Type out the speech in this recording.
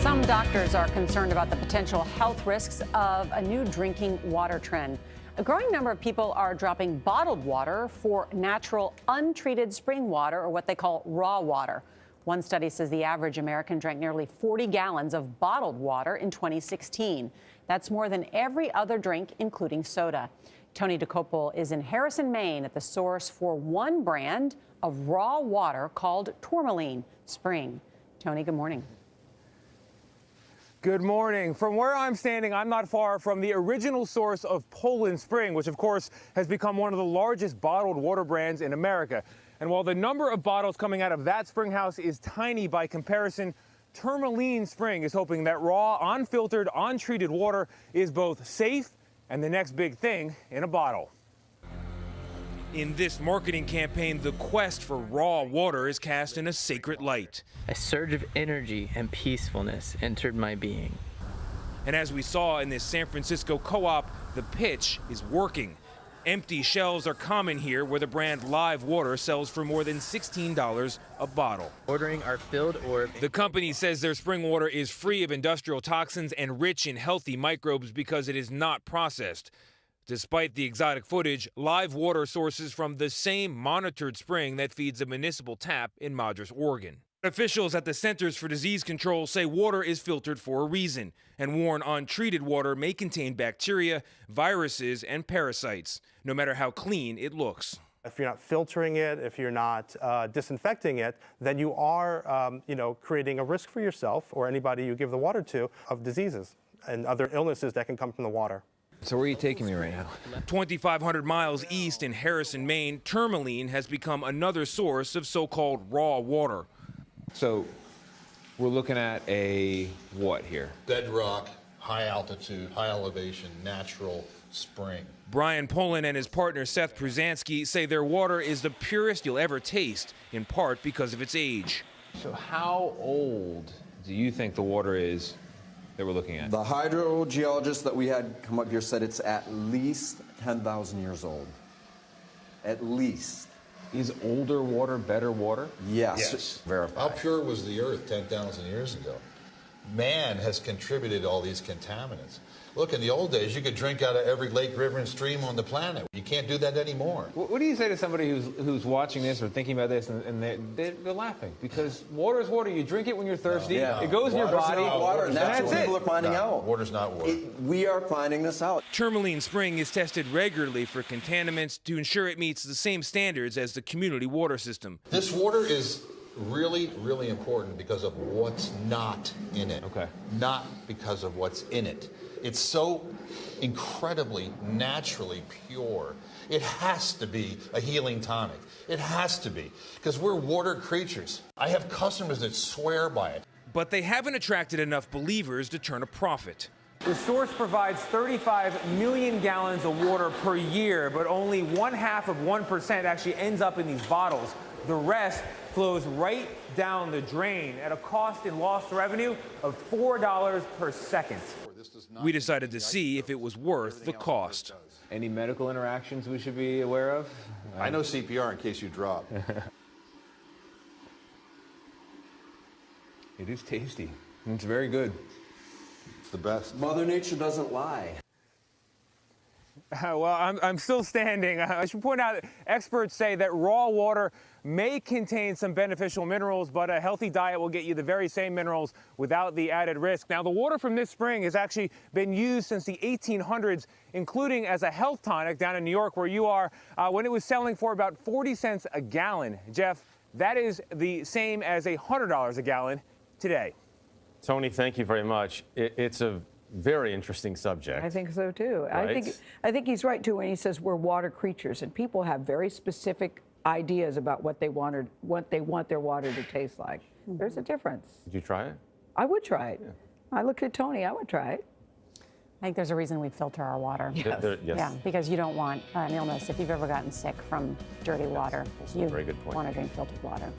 Some doctors are concerned about the potential health risks of a new drinking water trend. A growing number of people are dropping bottled water for natural, untreated spring water, or what they call raw water. One study says the average American drank nearly 40 gallons of bottled water in 2016. That's more than every other drink, including soda. Tony Dokoupil is in Harrison, Maine, at the source for one brand of raw water called Tourmaline Spring. Tony, good morning. Good morning. From where I'm standing, I'm not far from the original source of Tourmaline Spring, which of course has become one of the largest bottled water brands in America. And while the number of bottles coming out of that spring house is tiny by comparison, Tourmaline Spring is hoping that raw, unfiltered, untreated water is both safe and the next big thing in a bottle. In this marketing campaign, the quest for raw water is cast in a sacred light. A surge of energy and peacefulness entered my being. And as we saw in this San Francisco co-op, the pitch is working. Empty shelves are common here, where the brand Live Water sells for more than $16 a bottle. Ordering our filled orb. The company says their spring water is free of industrial toxins and rich in healthy microbes because it is not processed. Despite the exotic footage, Live Water sources from the same monitored spring that feeds a municipal tap in Madras, Oregon. Officials at the Centers for Disease Control say water is filtered for a reason and warn untreated water may contain bacteria, viruses, and parasites, no matter how clean it looks. If you're not filtering it, if you're not disinfecting it, then you are, creating a risk for yourself or anybody you give the water to of diseases and other illnesses that can come from the water. So where are you taking me right now? 2,500 miles east in Harrison, Maine, Tourmaline has become another source of so-called raw water. So we're looking at a what here? Bedrock, high altitude, high elevation, natural spring. Brian Poland and his partner Seth Pruzanski say their water is the purest you'll ever taste, in part because of its age. So how old do you think the water is that we're looking at? The hydrogeologist that we had come up here said it's at least 10,000 years old. At least. Is older water better water? Yes. Verified. How pure was the earth 10,000 years ago? Man has contributed all these contaminants. Look, in the old days, you could drink out of every lake, river, and stream on the planet. You can't do that anymore. What do you say to somebody who's watching this or thinking about this and they're laughing? Because water is water. You drink it when you're thirsty. No, it goes in your body. Water, and that's what people are finding out. Water's not water. We are finding this out. Tourmaline Spring is tested regularly for contaminants to ensure it meets the same standards as the community water system. This water is really, really important because of what's not in it. Okay. Not because of what's in it. It's so incredibly naturally pure. It has to be a healing tonic. It has to be, because we're water creatures. I have customers that swear by it. But they haven't attracted enough believers to turn a profit. The source provides 35 million gallons of water per year, but only 0.5% actually ends up in these bottles. The rest flows right down the drain at a cost in lost revenue of $4 per second. We decided to see if it was worth the cost. Any medical interactions we should be aware of? I know CPR in case you drop. It is tasty. It's very good. It's the best. Mother Nature doesn't lie. Well, I'm still standing. I should point out that experts say that raw water may contain some beneficial minerals, but a healthy diet will get you the very same minerals without the added risk. Now, the water from this spring has actually been used since the 1800s, including as a health tonic down in New York, where you are, when it was selling for about 40 cents a gallon. Jeff, that is the same as $100 a gallon today. Tony, thank you very much. It's a very interesting subject. I think so too. Right? I think he's right too when he says we're water creatures, and people have very specific ideas about what they want their water to taste like. There's a difference. Did you try it? I would try it. Yeah. I looked at Tony. I would try it. I think there's a reason we filter our water. Yes. Yes. Yeah, because you don't want an illness. If you've ever gotten sick from dirty water, you Very good point. want to drink filtered water.